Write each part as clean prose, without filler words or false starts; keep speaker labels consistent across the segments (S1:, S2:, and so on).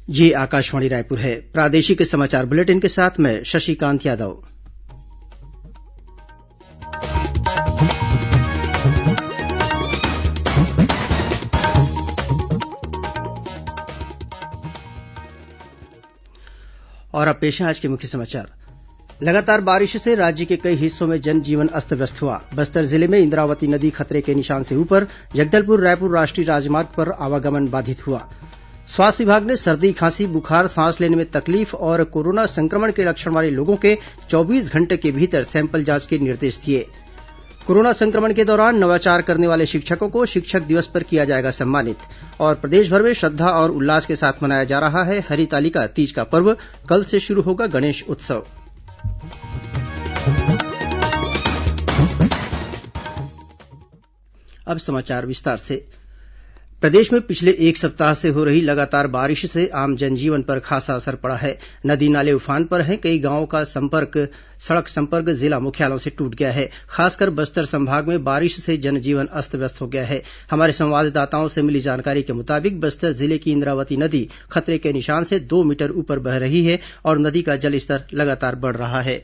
S1: ये आकाशवाणी रायपुर है। प्रादेशिक समाचार बुलेटिन के साथ मैं शशिकांत यादव। और अब पेश है आज के मुख्य समाचार। लगातार बारिश से राज्य के कई हिस्सों में जनजीवन अस्त व्यस्त हुआ। बस्तर जिले में इंद्रावती नदी खतरे के निशान से ऊपर। जगदलपुर रायपुर राष्ट्रीय राजमार्ग पर आवागमन बाधित हुआ। स्वास्थ्य विभाग ने सर्दी, खांसी, बुखार, सांस लेने में तकलीफ और कोरोना संक्रमण के लक्षण वाले लोगों के 24 घंटे के भीतर सैंपल जांच के निर्देश दिए। कोरोना संक्रमण के दौरान नवाचार करने वाले शिक्षकों को शिक्षक दिवस पर किया जाएगा सम्मानित। और प्रदेश भर में श्रद्धा और उल्लास के साथ मनाया जा रहा है हरितालिका तीज का पर्व। कल से शुरू होगा गणेश उत्सव। अब समाचार विस्तार से। प्रदेश में पिछले एक सप्ताह से हो रही लगातार बारिश से आम जनजीवन पर खासा असर पड़ा है। नदी नाले उफान पर हैं। कई गांवों का सड़क संपर्क जिला मुख्यालयों से टूट गया है। खासकर बस्तर संभाग में बारिश से जनजीवन अस्त व्यस्त हो गया है। हमारे संवाददाताओं से मिली जानकारी के मुताबिक बस्तर जिले की इंद्रावती नदी खतरे के निशान से 2 मीटर ऊपर बह रही है और नदी का जलस्तर लगातार बढ़ रहा है।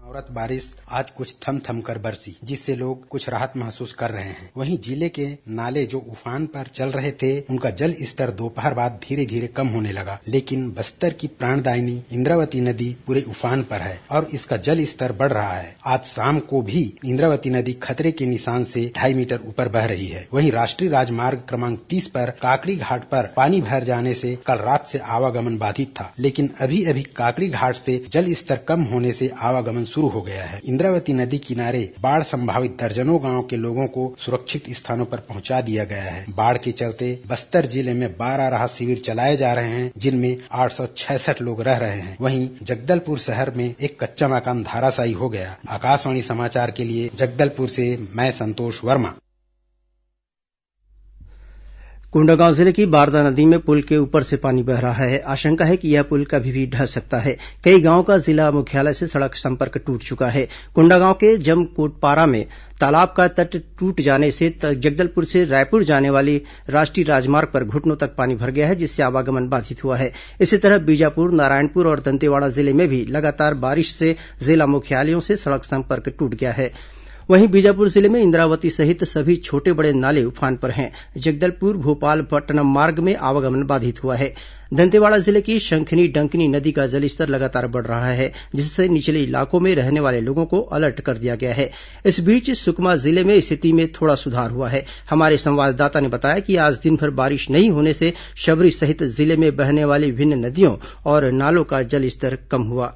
S2: औरत बारिश आज कुछ थम थम कर बरसी, जिससे लोग कुछ राहत महसूस कर रहे हैं। वहीं जिले के नाले जो उफान पर चल रहे थे, उनका जल स्तर दोपहर बाद धीरे धीरे कम होने लगा। लेकिन बस्तर की प्राणदायिनी इंद्रावती नदी पूरे उफान पर है और इसका जल स्तर बढ़ रहा है। आज शाम को भी इंद्रावती नदी खतरे के निशान से 2.5 मीटर ऊपर बह रही है। वहीं राष्ट्रीय राजमार्ग क्रमांक 30 पर काकड़ी घाट पर पानी भर जाने से कल रात से आवागमन बाधित था, लेकिन अभी अभी काकड़ी घाट से जल स्तर कम होने से आवागमन शुरू हो गया है। इंद्रावती नदी किनारे बाढ़ संभावित दर्जनों गांव के लोगों को सुरक्षित स्थानों पर पहुंचा दिया गया है। बाढ़ के चलते बस्तर जिले में 12 राहत शिविर चलाए जा रहे हैं, जिनमें 866 लोग रह रहे हैं। वहीं जगदलपुर शहर में एक कच्चा मकान धराशायी हो गया। आकाशवाणी समाचार के लिए जगदलपुर से मैं संतोष वर्मा।
S1: कोंडागांव जिले की बारदा नदी में पुल के ऊपर से पानी बह रहा है। आशंका है कि यह पुल कभी भी ढह सकता है। कई गांवों का जिला मुख्यालय से सड़क संपर्क टूट चुका है। कोंडागांव के जमकोटपारा में तालाब का तट टूट जाने से जगदलपुर से रायपुर जाने वाली राष्ट्रीय राजमार्ग पर घुटनों तक पानी भर गया है, जिससे आवागमन बाधित हुआ है। इसी तरह बीजापुर, नारायणपुर और दंतेवाड़ा जिले में भी लगातार बारिश से जिला मुख्यालयों से सड़क संपर्क टूट गया है। वहीं बीजापुर जिले में इंद्रावती सहित सभी छोटे बड़े नाले उफान पर हैं। जगदलपुर भोपालपट्टनम मार्ग में आवागमन बाधित हुआ है। दंतेवाड़ा जिले की शंखनी डंकनी नदी का जलस्तर लगातार बढ़ रहा है, जिससे निचले इलाकों में रहने वाले लोगों को अलर्ट कर दिया गया है। इस बीच सुकमा जिले में स्थिति में थोड़ा सुधार हुआ है। हमारे संवाददाता ने बताया कि आज दिन भर बारिश नहीं होने से शबरी सहित जिले में बहने वाली विभिन्न नदियों और नालों का जलस्तर कम हुआ।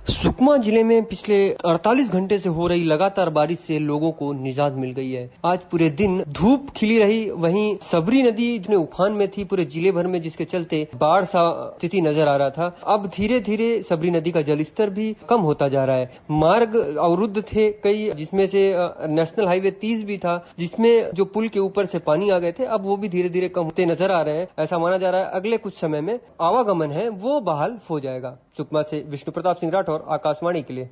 S3: सुकमा जिले में पिछले 48 घंटे से हो रही लगातार बारिश से लोगों को निजात मिल गई है। आज पूरे दिन धूप खिली रही। वहीं सबरी नदी जो उफान में थी पूरे जिले भर में, जिसके चलते बाढ़ सा स्थिति नजर आ रहा था। अब धीरे धीरे सबरी नदी का जलस्तर भी कम होता जा रहा है। मार्ग अवरुद्ध थे कई, जिसमें से नेशनल हाईवे 30 भी था, जिसमें जो पुल के ऊपर से पानी आ गए थे, अब वो भी धीरे धीरे कम होते नजर आ रहे हैं। ऐसा माना जा रहा है अगले कुछ समय में आवागमन है वो बहाल हो जाएगा। सुकमा से विष्णु प्रताप सिंह राठौर, आकाशवाणी के लिए।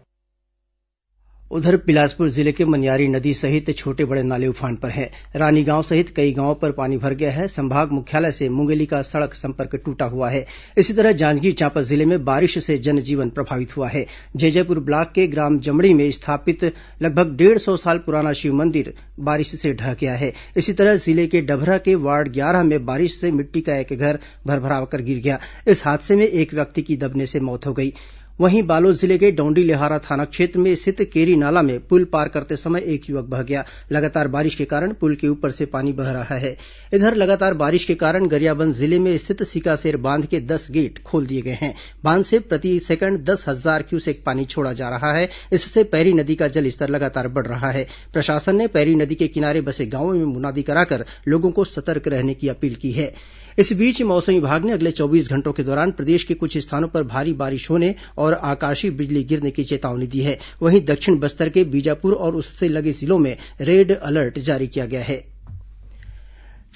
S1: उधर बिलासपुर जिले के मनियारी नदी सहित छोटे बड़े नाले उफान पर हैं। रानीगांव सहित कई गांवों पर पानी भर गया है। संभाग मुख्यालय से मुंगेली का सड़क संपर्क टूटा हुआ है। इसी तरह जांजगीर चांपा जिले में बारिश से जनजीवन प्रभावित हुआ है। जैजैपुर ब्लॉक के ग्राम जमड़ी में स्थापित लगभग 150 साल पुराना शिव मंदिर बारिश से ढह गया है। इसी तरह जिले के डभरा के वार्ड 11 में बारिश से मिट्टी का एक घर भरभरा कर गिर गया। इस हादसे में एक व्यक्ति की दबने से मौत हो गई। वहीं बालोद जिले के डौंडीलेहारा थाना क्षेत्र में स्थित केरी नाला में पुल पार करते समय एक युवक बह गया। लगातार बारिश के कारण पुल के ऊपर से पानी बह रहा है। इधर लगातार बारिश के कारण गरियाबंद जिले में स्थित सिकासेर बांध के 10 गेट खोल दिए गए हैं। बांध से प्रति सेकंड 10,000 क्यूसेक पानी छोड़ा जा रहा है। इससे पैरी नदी का जलस्तर लगातार बढ़ रहा है। प्रशासन ने पैरी नदी के किनारे बसे गांवों में मुनादी कराकर लोगों को सतर्क रहने की अपील की है। इस बीच मौसम विभाग ने अगले 24 घंटों के दौरान प्रदेश के कुछ स्थानों पर भारी बारिश होने और आकाशीय बिजली गिरने की चेतावनी दी है। वहीं दक्षिण बस्तर के बीजापुर और उससे लगे जिलों में रेड अलर्ट जारी किया गया है।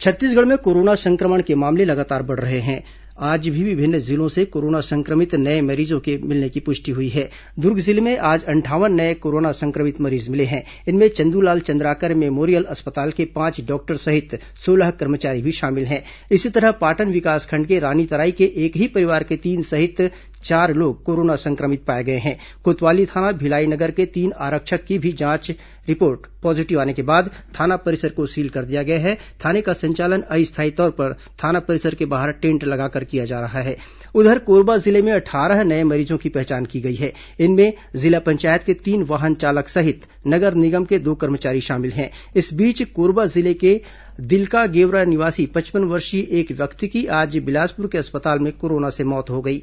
S1: छत्तीसगढ़ में कोरोना संक्रमण के मामले लगातार बढ़ रहे हैं। आज भी विभिन्न जिलों से कोरोना संक्रमित नए मरीजों के मिलने की पुष्टि हुई है। दुर्ग जिले में आज 58 नए कोरोना संक्रमित मरीज मिले हैं। इनमें चंदूलाल चंद्राकर मेमोरियल अस्पताल के 5 डॉक्टर सहित 16 कर्मचारी भी शामिल हैं। इसी तरह पाटन विकासखंड के रानीतराई के एक ही परिवार के 3 सहित 4 लोग कोरोना संक्रमित पाए गए हैं। कोतवाली थाना भिलाई नगर के 3 आरक्षक की भी जांच रिपोर्ट पॉजिटिव आने के बाद थाना परिसर को सील कर दिया गया है। थाने का संचालन अस्थायी तौर पर थाना परिसर के बाहर टेंट लगाकर किया जा रहा है। उधर कोरबा जिले में 18 नए मरीजों की पहचान की गई है। इनमें जिला पंचायत के 3 वाहन चालक सहित नगर निगम के 2 कर्मचारी शामिल हैं। इस बीच कोरबा जिले के दिलका गेवरा निवासी 55 वर्षीय एक व्यक्ति की आज बिलासपुर के अस्पताल में कोरोना से मौत हो गई।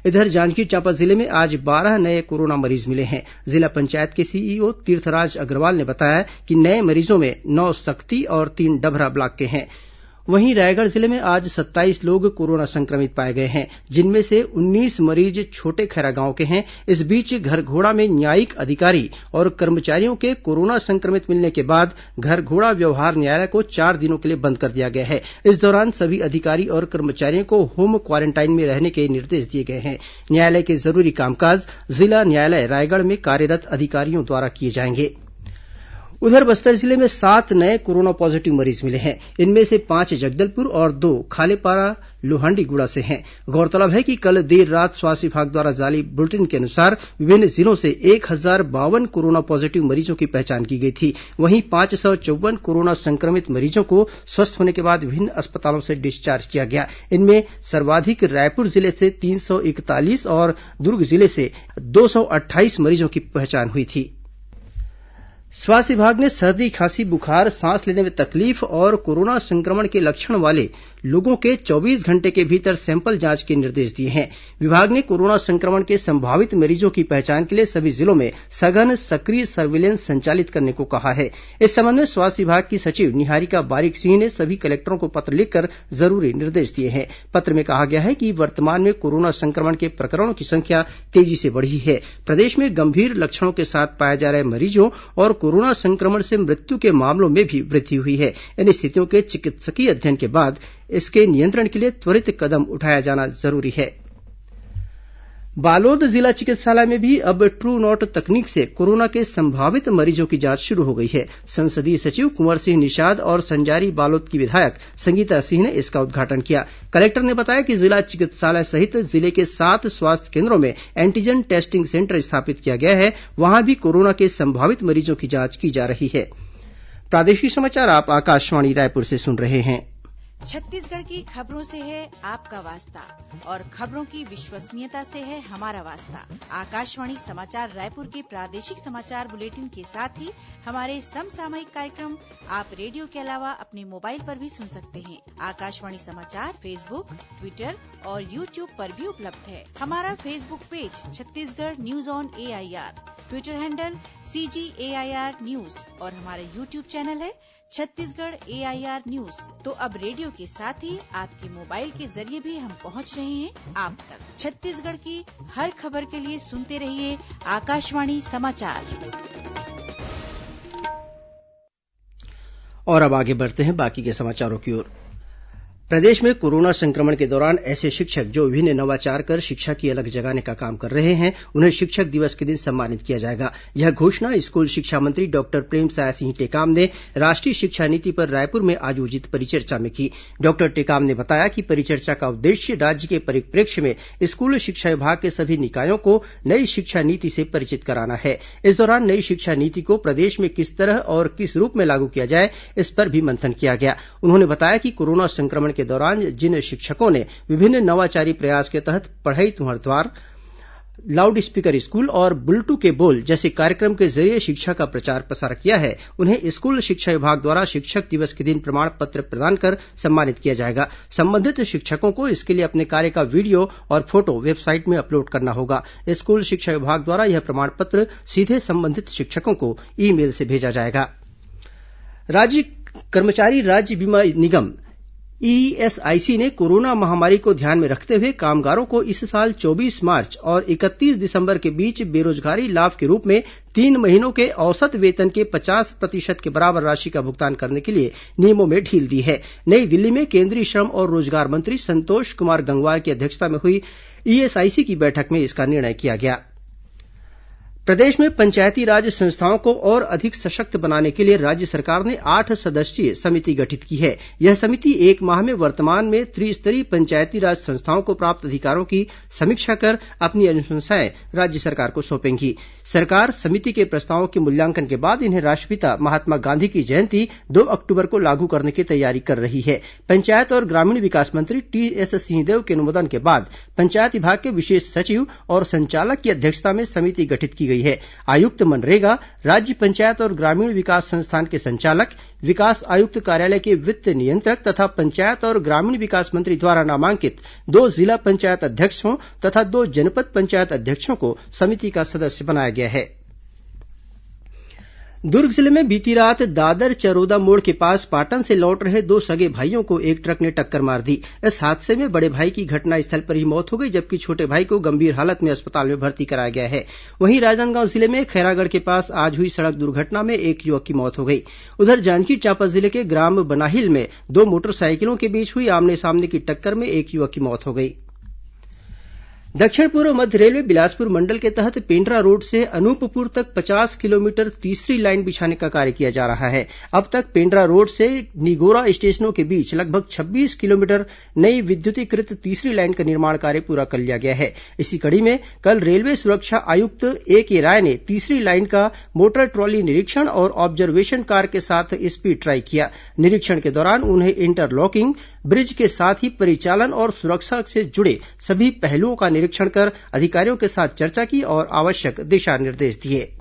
S1: इधर जांजगीर चांपा जिले में आज 12 नए कोरोना मरीज मिले हैं। जिला पंचायत के सीईओ तीर्थराज अग्रवाल ने बताया कि नए मरीजों में 9 सक्ती और 3 डभरा ब्लॉक के हैं। वहीं रायगढ़ जिले में आज 27 लोग कोरोना संक्रमित पाए गए हैं, जिनमें से 19 मरीज छोटे खैरा गांव के हैं। इस बीच घरघोड़ा में न्यायिक अधिकारी और कर्मचारियों के कोरोना संक्रमित मिलने के बाद घरघोड़ा व्यवहार न्यायालय को 4 दिनों के लिए बंद कर दिया गया है। इस दौरान सभी अधिकारी और कर्मचारियों को होम क्वारेंटाइन में रहने के निर्देश दिए गए हैं। न्यायालय के जरूरी कामकाज जिला न्यायालय रायगढ़ में कार्यरत अधिकारियों द्वारा किए जाएंगे। उधर बस्तर जिले में 7 नए कोरोना पॉजिटिव मरीज मिले हैं। इनमें से 5 जगदलपुर और 2 खालेपारा लोहांडीगुड़ा से हैं। गौरतलब है कि कल देर रात स्वास्थ्य विभाग द्वारा जारी बुलेटिन के अनुसार विभिन्न जिलों से 1052 कोरोना पॉजिटिव मरीजों की पहचान की गई थी। वहीं 554 कोरोना संक्रमित मरीजों को स्वस्थ होने के बाद विभिन्न अस्पतालों से डिस्चार्ज किया गया। इनमें सर्वाधिक रायपुर जिले से 341 और दुर्ग जिले से 228 मरीजों की पहचान हुई थी। स्वास्थ्य विभाग ने सर्दी, खांसी, बुखार, सांस लेने में तकलीफ और कोरोना संक्रमण के लक्षण वाले लोगों के 24 घंटे के भीतर सैंपल जांच के निर्देश दिए हैं। विभाग ने कोरोना संक्रमण के संभावित मरीजों की पहचान के लिए सभी जिलों में सघन सक्रिय सर्विलेंस संचालित करने को कहा है। इस संबंध में स्वास्थ्य विभाग की सचिव निहारिका बारिक सिंह ने सभी कलेक्टरों को पत्र लिखकर जरूरी निर्देश दिए हैं। पत्र में कहा गया है कि वर्तमान में कोरोना संक्रमण के प्रकरणों की संख्या तेजी से बढ़ी है। प्रदेश में गंभीर लक्षणों के साथ पाए जा रहे मरीजों और कोरोना संक्रमण से मृत्यु के मामलों में भी वृद्धि हुई है। इन स्थितियों के चिकित्सकीय अध्ययन के बाद इसके नियंत्रण के लिए त्वरित कदम उठाया जाना जरूरी है। बालोद जिला चिकित्सालय में भी अब ट्रू नॉट तकनीक से कोरोना के संभावित मरीजों की जांच शुरू हो गई है। संसदीय सचिव कुंवर सिंह निषाद और संजारी बालोद की विधायक संगीता सिंह ने इसका उद्घाटन किया। कलेक्टर ने बताया कि जिला चिकित्सालय सहित जिले के 7 स्वास्थ्य केन्द्रों में एंटीजन टेस्टिंग सेंटर स्थापित किया गया है। वहां भी कोरोना के संभावित मरीजों की जांच की जा रही है। प्रादेशिक समाचार आप आकाशवाणी रायपुर से सुन रहे हैं।
S4: छत्तीसगढ़ की खबरों से है आपका वास्ता और खबरों की विश्वसनीयता से है हमारा वास्ता। आकाशवाणी समाचार रायपुर के प्रादेशिक समाचार बुलेटिन के साथ ही हमारे समसामयिक कार्यक्रम आप रेडियो के अलावा अपने मोबाइल पर भी सुन सकते हैं। आकाशवाणी समाचार फेसबुक, ट्विटर और यूट्यूब पर भी उपलब्ध है। हमारा Facebook page Chhattisgarh news on AIR, Twitter handle CGAIR news और हमारा यूट्यूब चैनल है छत्तीसगढ़ AIR न्यूज। तो अब रेडियो के साथ ही आपके मोबाइल के जरिए भी हम पहुंच रहे हैं आप तक। छत्तीसगढ़ की हर खबर के लिए सुनते रहिए आकाशवाणी समाचार।
S1: और अब आगे बढ़ते हैं बाकी के समाचारों की ओर। प्रदेश में कोरोना संक्रमण के दौरान ऐसे शिक्षक जो विभिन्न नवाचार कर शिक्षा की अलग जगाने का काम कर रहे हैं, उन्हें शिक्षक दिवस के दिन सम्मानित किया जाएगा। यह घोषणा स्कूल शिक्षा मंत्री डॉक्टर प्रेमसाय सिंह टेकाम ने राष्ट्रीय शिक्षा नीति पर रायपुर में आयोजित परिचर्चा में की। डॉक्टर टेकाम ने बताया कि परिचर्चा का उद्देश्य राज्य के परिप्रेक्ष्य में स्कूल शिक्षा विभाग के सभी निकायों को नई शिक्षा नीति से परिचित कराना है। इस दौरान नई शिक्षा नीति को प्रदेश में किस तरह और किस रूप में लागू किया जाए, इस पर भी मंथन किया गया। उन्होंने बताया कि कोरोना संक्रमण के दौरान जिन शिक्षकों ने विभिन्न नवाचारी प्रयास के तहत पढ़ई तुंहर द्वार, लाउड स्पीकर स्कूल और बुलटू के बोल जैसे कार्यक्रम के जरिए शिक्षा का प्रचार प्रसार किया है, उन्हें स्कूल शिक्षा विभाग द्वारा शिक्षक दिवस के दिन प्रमाण पत्र प्रदान कर सम्मानित किया जाएगा। संबंधित शिक्षकों को इसके लिए अपने कार्य का वीडियो और फोटो वेबसाइट में अपलोड करना होगा। स्कूल शिक्षा विभाग द्वारा यह प्रमाण पत्र सीधे संबंधित शिक्षकों को ईमेल से भेजा जाएगा। राज्य कर्मचारी राज्य बीमा निगम ईएसआईसी ने कोरोना महामारी को ध्यान में रखते हुए कामगारों को इस साल 24 मार्च और 31 दिसंबर के बीच बेरोजगारी लाभ के रूप में 3 महीनों के औसत वेतन के 50% के बराबर राशि का भुगतान करने के लिए नियमों में ढील दी है। नई दिल्ली में केंद्रीय श्रम और रोजगार मंत्री संतोष कुमार गंगवार की अध्यक्षता में हुई ईएसआईसी की बैठक में इसका निर्णय किया गया। प्रदेश में पंचायती राज संस्थाओं को और अधिक सशक्त बनाने के लिए राज्य सरकार ने 8 सदस्यीय समिति गठित की है। यह समिति 1 माह में वर्तमान में त्रिस्तरीय पंचायती राज संस्थाओं को प्राप्त अधिकारों की समीक्षा कर अपनी अनुशंसाएं राज्य सरकार को सौंपेगी। सरकार समिति के प्रस्तावों के मूल्यांकन के बाद इन्हें राष्ट्रपिता महात्मा गांधी की जयंती 2 अक्टूबर को लागू करने की तैयारी कर रही है। पंचायत और ग्रामीण विकास मंत्री टीएस सिंहदेव के अनुमोदन के बाद पंचायत विभाग के विशेष सचिव और संचालक की अध्यक्षता में समिति गठित की गई है। आयुक्त मनरेगा, राज्य पंचायत और ग्रामीण विकास संस्थान के संचालक, विकास आयुक्त कार्यालय के वित्त नियंत्रक तथा पंचायत और ग्रामीण विकास मंत्री द्वारा नामांकित 2 जिला पंचायत अध्यक्षों तथा 2 जनपद पंचायत अध्यक्षों को समिति का सदस्य बनाया गया है। दुर्ग जिले में बीती रात दादर चरोदा मोड़ के पास पाटन से लौट रहे 2 सगे भाइयों को एक ट्रक ने टक्कर मार दी। इस हादसे में बड़े भाई की घटनास्थल पर ही मौत हो गई, जबकि छोटे भाई को गंभीर हालत में अस्पताल में भर्ती कराया गया है। वहीं राजनांदगांव जिले में खैरागढ़ के पास आज हुई सड़क दुर्घटना में एक युवक की मौत हो गई। उधर जांजगीर चांपा जिले के ग्राम बनाहिल में 2 मोटरसाइकिलों के बीच हुई आमने सामने की टक्कर में एक युवक की मौत हो गई। दक्षिण पूर्व मध्य रेलवे बिलासपुर मंडल के तहत पेंड्रा रोड से अनूपपुर तक 50 किलोमीटर तीसरी लाइन बिछाने का कार्य किया जा रहा है। अब तक पेंड्रा रोड से निगोरा स्टेशनों के बीच लगभग 26 किलोमीटर नई विद्युतीकृत तीसरी लाइन का निर्माण कार्य पूरा कर लिया गया है। इसी कड़ी में कल रेलवे सुरक्षा आयुक्त ए.के. राय ने तीसरी लाइन का मोटर ट्रॉली निरीक्षण और ऑब्जर्वेशन कार के साथ स्पीड ट्राई किया। निरीक्षण के दौरान उन्हें इंटरलॉकिंग, ब्रिज के साथ ही परिचालन और सुरक्षा से जुड़े सभी पहलुओं का निरीक्षण कर अधिकारियों के साथ चर्चा की और आवश्यक दिशा निर्देश दिए।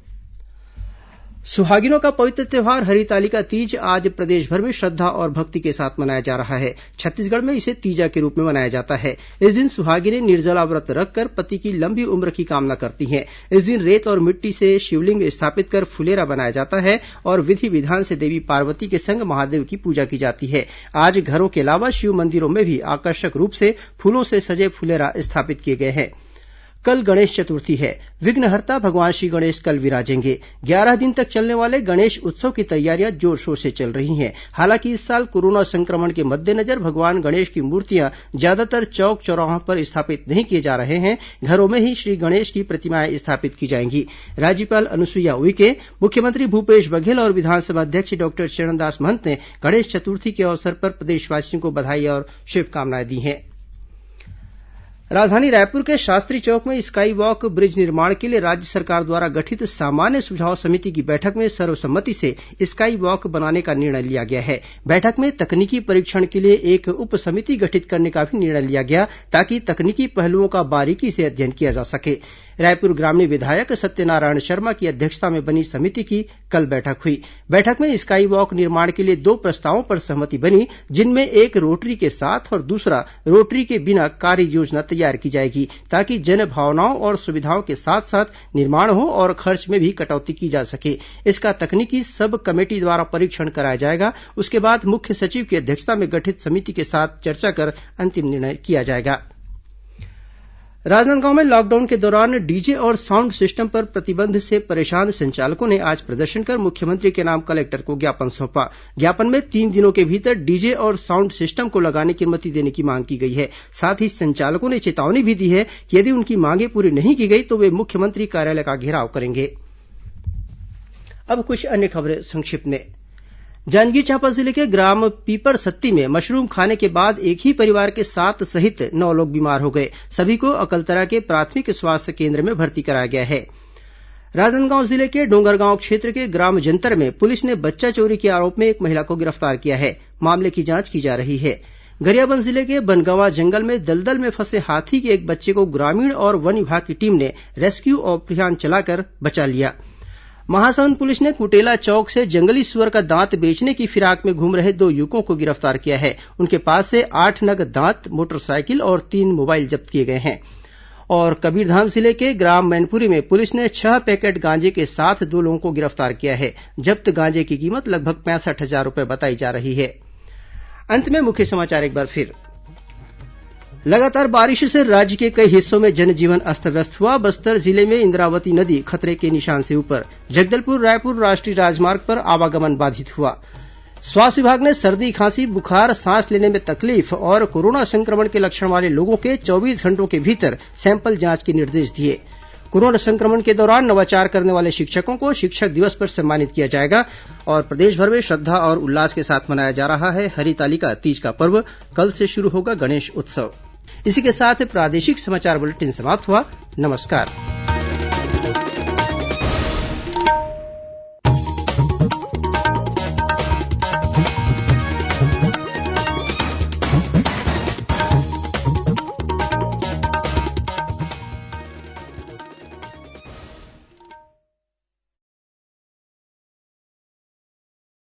S1: सुहागिनों का पवित्र त्यौहार हरितालिका तीज आज प्रदेशभर में श्रद्धा और भक्ति के साथ मनाया जा रहा है। छत्तीसगढ़ में इसे तीजा के रूप में मनाया जाता है। इस दिन सुहागिनें निर्जला व्रत रखकर पति की लंबी उम्र की कामना करती हैं। इस दिन रेत और मिट्टी से शिवलिंग स्थापित कर फुलेरा बनाया जाता है और विधि विधान से देवी पार्वती के संग महादेव की पूजा की जाती है। आज घरों के अलावा शिव मंदिरों में भी आकर्षक रूप से फूलों से सजे फुलेरा स्थापित किए गए हैं। कल गणेश चतुर्थी है। विघ्नहर्ता भगवान श्री गणेश कल विराजेंगे। 11 दिन तक चलने वाले गणेश उत्सव की तैयारियां जोर शोर से चल रही हैं। हालांकि इस साल कोरोना संक्रमण के मद्देनजर भगवान गणेश की मूर्तियां ज्यादातर चौक चौराहों पर स्थापित नहीं किए जा रहे हैं। घरों में ही श्री गणेश की प्रतिमाएं स्थापित की जाएंगी। राज्यपाल अनुसुईया उइके, मुख्यमंत्री भूपेश बघेल और विधानसभा अध्यक्ष डॉक्टर चरणदास महंत ने गणेश चतुर्थी के अवसर पर प्रदेशवासियों को बधाई और शुभकामनाएं दी हैं। राजधानी रायपुर के शास्त्री चौक में स्काई वॉक ब्रिज निर्माण के लिए राज्य सरकार द्वारा गठित सामान्य सुझाव समिति की बैठक में सर्वसम्मति से स्काई वॉक बनाने का निर्णय लिया गया है। बैठक में तकनीकी परीक्षण के लिए एक उप समिति गठित करने का भी निर्णय लिया गया, ताकि तकनीकी पहलुओं का बारीकी से अध्ययन किया जा सके। रायपुर ग्रामीण विधायक सत्यनारायण शर्मा की अध्यक्षता में बनी समिति की कल बैठक हुई। बैठक में स्काई वॉक निर्माण के लिए 2 प्रस्तावों पर सहमति बनी, जिनमें एक रोटरी के साथ और दूसरा रोटरी के बिना कार्य योजना तैयार की जाएगी, ताकि जन भावनाओं और सुविधाओं के साथ साथ निर्माण हो और खर्च में भी कटौती की जा सके। इसका तकनीकी सब कमेटी द्वारा परीक्षण कराया जाएगा। उसके बाद मुख्य सचिव की अध्यक्षता में गठित समिति के साथ चर्चा कर अंतिम निर्णय किया जाएगा। राजनांदगांव में लॉकडाउन के दौरान डीजे और साउंड सिस्टम पर प्रतिबंध से परेशान संचालकों ने आज प्रदर्शन कर मुख्यमंत्री के नाम कलेक्टर को ज्ञापन सौंपा। ज्ञापन में 3 दिनों के भीतर डीजे और साउंड सिस्टम को लगाने की अनुमति देने की मांग की गई है। साथ ही संचालकों ने चेतावनी भी दी है कि यदि उनकी मांगें पूरी नहीं की गई तो वे मुख्यमंत्री कार्यालय का घेराव करेंगे। अब कुछ अन्य खबरें संक्षिप्त में। जांजगीर चांपा जिले के ग्राम पीपरसत्ती में मशरूम खाने के बाद एक ही परिवार के 7 सहित 9 लोग बीमार हो गए। सभी को अकलतरा के प्राथमिक स्वास्थ्य केन्द्र में भर्ती कराया गया है। राजनांदगांव जिले के डोंगरगांव क्षेत्र के ग्राम जंतर में पुलिस ने बच्चा चोरी के आरोप में एक महिला को गिरफ्तार किया है। मामले की जांच की जा रही है। गरियाबंद जिले के बनगंवा जंगल में दलदल में फंसे हाथी के एक बच्चे को ग्रामीण और वन विभाग की टीम ने रेस्क्यू अभियान चलाकर बचा लिया। महासमुंद पुलिस ने कुटेला चौक से जंगली सुअर का दांत बेचने की फिराक में घूम रहे 2 युवकों को गिरफ्तार किया है। उनके पास से 8 नग दांत, मोटरसाइकिल और 3 मोबाइल जब्त किए गए हैं। और कबीरधाम जिले के ग्राम मैनपुरी में पुलिस ने 6 पैकेट गांजे के साथ 2 लोगों को गिरफ्तार किया है। जब्त गांजे की कीमत लगभग 65,000 रुपये बताई जा रही है। अंत में मुख्य समाचार एक बार फिर। लगातार बारिश से राज्य के कई हिस्सों में जनजीवन अस्त व्यस्त हुआ। बस्तर जिले में इंद्रावती नदी खतरे के निशान से ऊपर। जगदलपुर रायपुर राष्ट्रीय राजमार्ग पर आवागमन बाधित हुआ। स्वास्थ्य विभाग ने सर्दी, खांसी, बुखार, सांस लेने में तकलीफ और कोरोना संक्रमण के लक्षण वाले लोगों के 24 घंटों के भीतर सैंपल जांच के निर्देश दिए। कोरोना संक्रमण के दौरान नवाचार करने वाले शिक्षकों को शिक्षक दिवस पर सम्मानित किया जाएगा। और प्रदेश भर में श्रद्धा और उल्लास के साथ मनाया जा रहा है हरितालिका तीज का पर्व। कल से शुरू होगा गणेश उत्सव। इसी के साथ प्रादेशिक समाचार बुलेटिन समाप्त हुआ। नमस्कार।